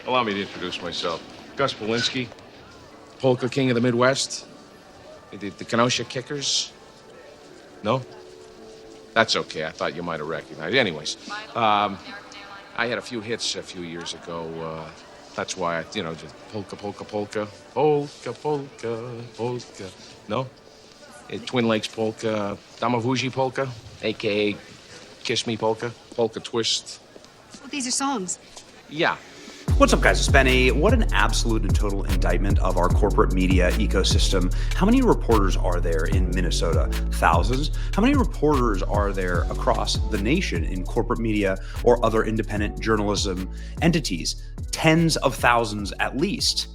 Allow me to introduce myself. Gus Polinski, Polka King of the Midwest. The Kenosha Kickers. No? That's okay. I thought you might have recognized. Anyways, I had a few hits a few years ago. That's why I, just polka, polka, polka, polka, polka, polka. No? Twin Lakes Polka, Damavuji Polka, a.k.a. Kiss Me Polka, Polka Twist. Well, these are songs. Yeah. What's up, guys? It's Benny. What an absolute and total indictment of our corporate media ecosystem. How many reporters are there in Minnesota? Thousands. How many reporters are there across the nation in corporate media or other independent journalism entities? Tens of thousands at least.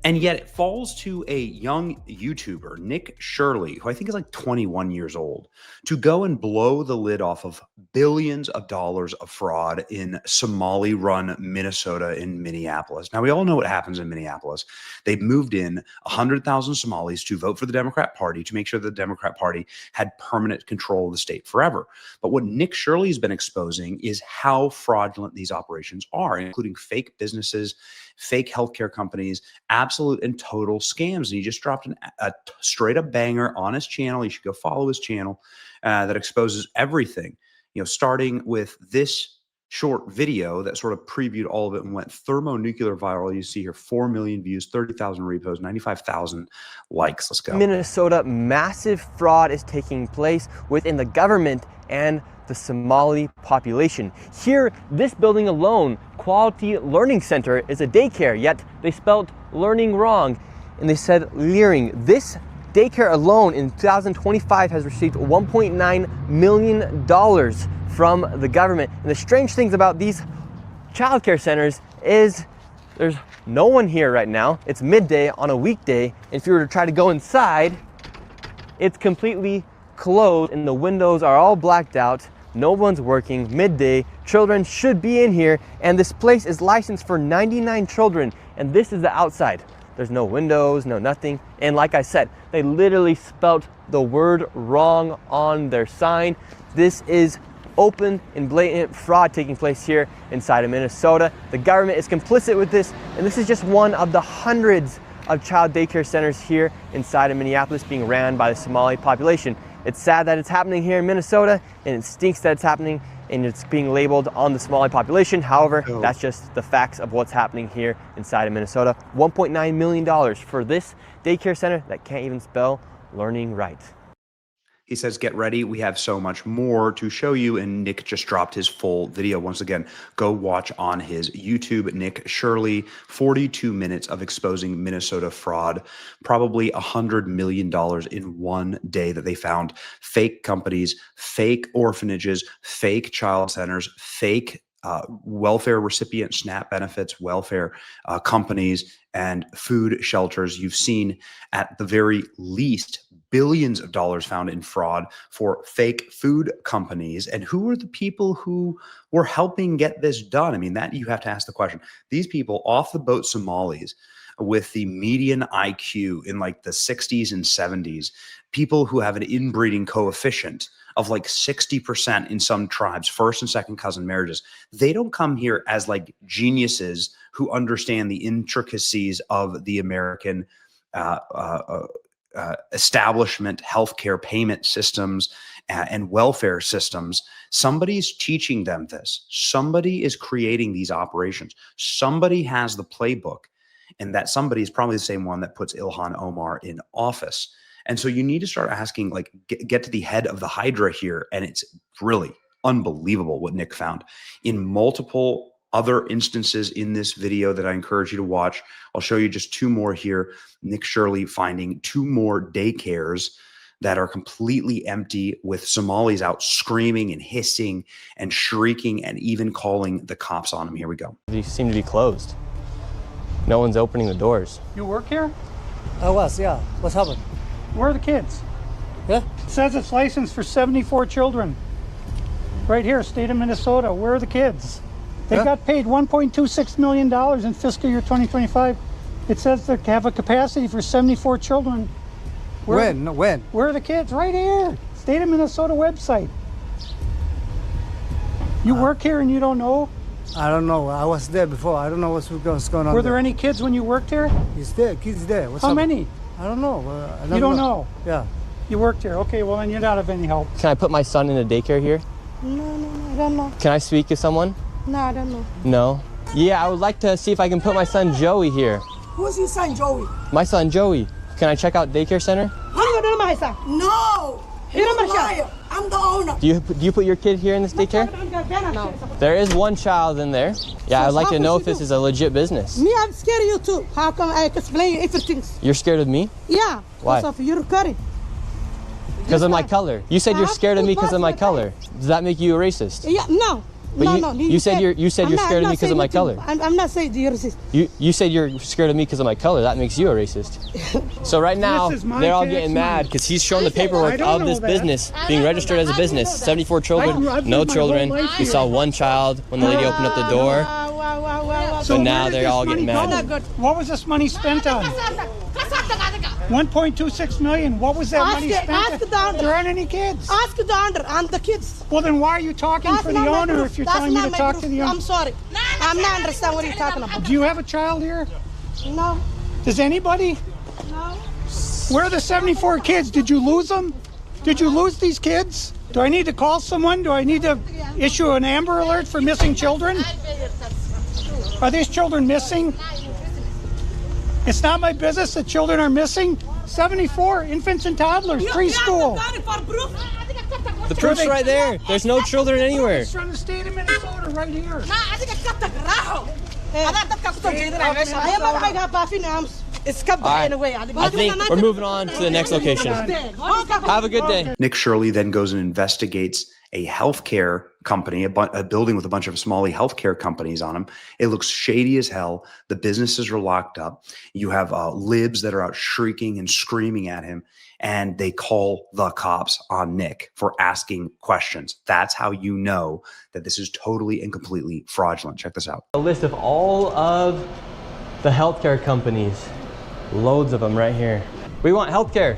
And yet it falls to a young YouTuber, Nick Shirley, who I think is like 21 years old, to go and blow the lid off of billions of dollars of fraud in Somali-run Minnesota in Minneapolis. Now, we all know what happens in Minneapolis. They've moved in 100,000 Somalis to vote for the Democrat Party to make sure the Democrat Party had permanent control of the state forever. But what Nick Shirley has been exposing is how fraudulent these operations are, including fake businesses, fake healthcare companies, absolute and total scams. And he just dropped a straight up banger on his channel. You should go follow his channel that exposes everything, starting with this short video that sort of previewed all of it and went thermonuclear viral. You see here 4 million views, 30,000 reposts, 95,000 likes. Let's go. Minnesota, massive fraud is taking place within the government and the Somali population. Here, this building alone, Quality Learning Center, is a daycare, yet they spelled learning wrong and they said leering. This daycare alone in 2025 has received $1.9 million from the government. And the strange things about these childcare centers is there's no one here right now. It's midday on a weekday. And if you were to try to go inside, it's completely closed and the windows are all blacked out. No one's working, midday, children should be in here, and this place is licensed for 99 children, and this is the outside. There's no windows, no nothing, and like I said, they literally spelt the word wrong on their sign. This is open and blatant fraud taking place here inside of Minnesota. The government is complicit with this, and this is just one of the hundreds of child daycare centers here inside of Minneapolis being ran by the Somali population. It's sad that it's happening here in Minnesota, and it stinks that it's happening and it's being labeled on the Somali population. However, that's just the facts of what's happening here inside of Minnesota. $1.9 million for this daycare center that can't even spell learning right. He says, get ready. We have so much more to show you. And Nick just dropped his full video. Once again, go watch on his YouTube, Nick Shirley, 42 minutes of exposing Minnesota fraud, probably $100 million in one day that they found fake companies, fake orphanages, fake child centers, fake welfare recipient SNAP benefits, welfare companies, and food shelters. You've seen at the very least billions of dollars found in fraud for fake food companies. And who are the people who were helping get this done? I mean, that you have to ask the question. These people off the boat Somalis with the median IQ in like the 60s and 70s, people who have an inbreeding coefficient of like 60% in some tribes, first and second cousin marriages. They don't come here as like geniuses who understand the intricacies of the American establishment, healthcare payment systems, and welfare systems. Somebody's teaching them this. Somebody is creating these operations. Somebody has the playbook, and that somebody is probably the same one that puts Ilhan Omar in office. And so you need to start asking, like, get to the head of the Hydra here. And it's really unbelievable what Nick found in multiple other instances in this video that I encourage you to watch. I'll show you just two more here. Nick Shirley finding two more daycares that are completely empty with Somalis out screaming and hissing and shrieking and even calling the cops on them. Here we go. These seem to be closed. No one's opening the doors. You work here? I was, yeah. What's happened? Where are the kids? Yeah? It says it's licensed for 74 children. Right here, state of Minnesota. Where are the kids? They got paid $1.26 million in fiscal year 2025. It says they have a capacity for 74 children. When? Where are the kids? Right here. State of Minnesota website. You work here and you don't know? I don't know. I was there before. I don't know what's going on. Were there any kids when you worked here? He's there. Kids there. What's How up? many? I don't know. You don't know? Yeah. You worked here. Okay, well then you're not of any help. Can I put my son in a daycare here? No, I don't know. Can I speak to someone? No, I don't know. No? Yeah, I would like to see if I can put my son Joey here. Who's your son, Joey? My son Joey. Can I check out daycare center? No! You're a liar. I'm the owner. Do you put your kid here in this daycare? No. There is one child in there. Yeah, I'd like to know if this is a legit business. Me, I'm scared of you too. How come I explain everything? You're scared of me? Yeah. Why? Because of your curry. Because of my color. You said you're scared of me because of my color. Does that make you a racist? Yeah, no. But No. you said you're scared of me because of my color. I'm not saying you're racist. You said you're scared of me because of my color. That makes you a racist. So right now, This is my they're all tax getting money. mad because he's showing the I paperwork don't of know this that. business being registered as a business. 74 children, I've no lived my whole children. life We here. saw one child when the lady opened up the door. So But now where did they're this all money getting mad. go? What was this money spent on? 1.26 million. What was that money spent ask the on? owner. There aren't any kids. Ask the owner and the kids. Well, then why are you talking That's for not the my owner proof. if you're That's telling me not to my talk proof. to the owner? I'm sorry. I'm not understand what you're talking about. Do you have a child here? No. Does anybody? No. Where are the 74 kids? Did you lose them? Did you lose these kids? Do I need to call someone? Do I need to issue an Amber Alert for missing children? Are these children missing? It's not my business that children are missing. 74 infants and toddlers, preschool. The proof's right there. There's no children anywhere. It's from the state of Minnesota right here. I think we're moving on to the next location. Have a good day. Nick Shirley then goes and investigates a healthcare company, a building with a bunch of Somali healthcare companies on them. It looks shady as hell. The businesses are locked up. You have libs that are out shrieking and screaming at him, and they call the cops on Nick for asking questions. That's how you know that this is totally and completely fraudulent. Check this out. A list of all of the healthcare companies. Loads of them right here. We want healthcare.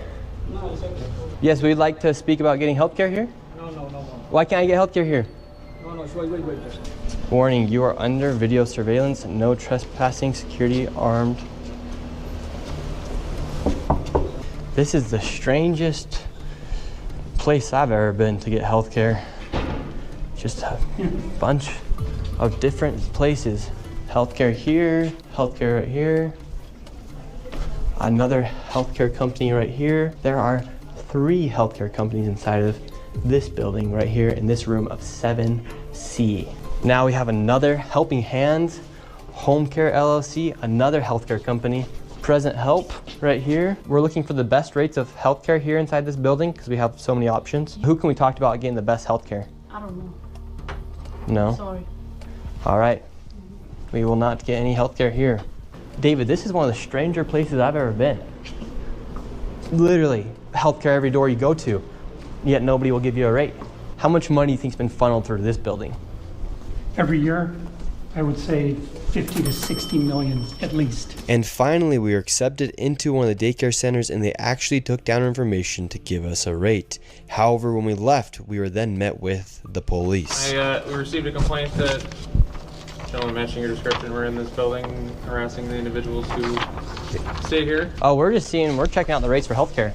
No, it's okay. Yes, we'd like to speak about getting healthcare here. No. Why can't I get healthcare here? No, wait. Warning, you are under video surveillance. No trespassing, security armed. This is the strangest place I've ever been to get healthcare. Just a bunch of different places. Healthcare here, healthcare right here. Another healthcare company right here. There are 3 healthcare companies inside of this building right here in this room of 7C. Now we have another Helping Hands, Home Care LLC, another healthcare company, Present Help right here. We're looking for the best rates of healthcare here inside this building because we have so many options. Who can we talk to about getting the best healthcare? I don't know. No? Sorry. All right. We will not get any healthcare here. David, this is one of the stranger places I've ever been. Literally, healthcare every door you go to, yet nobody will give you a rate. How much money do you think's been funneled through this building? Every year, I would say 50 to 60 million at least. And finally, we were accepted into one of the daycare centers and they actually took down our information to give us a rate. However, when we left, we were then met with the police. We received a complaint that gentlemen matching your description were in this building harassing the individuals who stay here. Oh, we're checking out the rates for healthcare.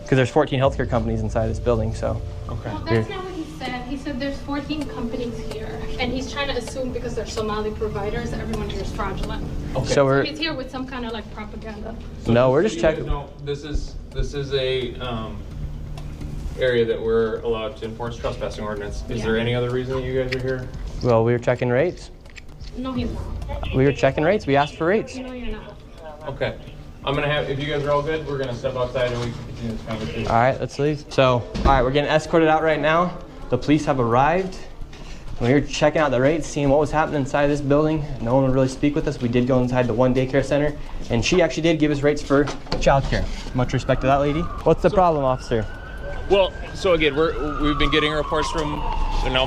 Because there's 14 healthcare companies inside this building, so. Okay. Well, that's not what he said. He said there's 14 companies here, and he's trying to assume because they're Somali providers, everyone here is fraudulent. Okay. So He's here with some kind of like propaganda. No, we're just checking. No, this is a area that we're allowed to enforce trespassing ordinance. Is there any other reason that you guys are here? Well, we were checking rates. No, he's not. We were checking rates. We asked for rates. No, you're not. Okay. I'm gonna have, if you guys are all good, we're gonna step outside and we can continue this conversation. All right, let's leave. So, all right, we're getting escorted out right now. The police have arrived. We were checking out the rates, seeing what was happening inside this building. No one would really speak with us. We did go inside the one daycare center, and she actually did give us rates for childcare. Much respect to that lady. What's the problem, officer? Well, so again, we've been getting reports from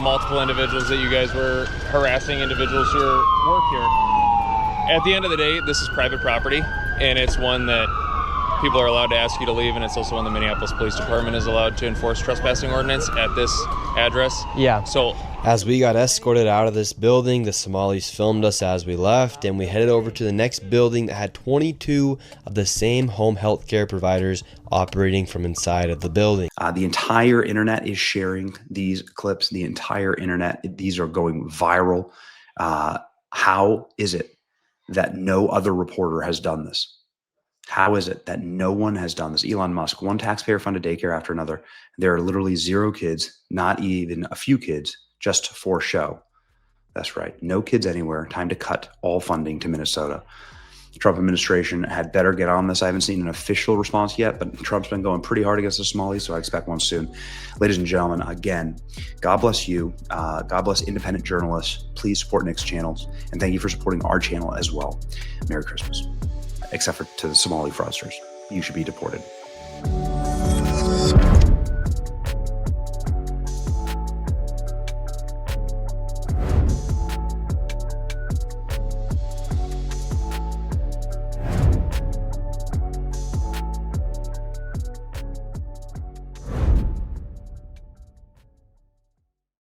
multiple individuals that you guys were harassing individuals who work here. At the end of the day, this is private property, and it's one that people are allowed to ask you to leave, and it's also when the Minneapolis Police Department is allowed to enforce trespassing ordinance at this address. Yeah. So As we got escorted out of this building, the Somalis filmed us as we left, and we headed over to the next building that had 22 of the same home health care providers operating from inside of the building. The entire internet is sharing these clips. The entire internet, these are going viral. How is it that no other reporter has done this? How is it that no one has done this? Elon Musk, one taxpayer-funded daycare after another. There are literally 0 kids, not even a few kids, just for show. That's right. No kids anywhere. Time to cut all funding to Minnesota. The Trump administration had better get on this. I haven't seen an official response yet, but Trump's been going pretty hard against the Somalis, so I expect one soon. Ladies and gentlemen, again, God bless you. God bless independent journalists. Please support Nick's channels, and thank you for supporting our channel as well. Merry Christmas. Except for to the Somali fraudsters. You should be deported.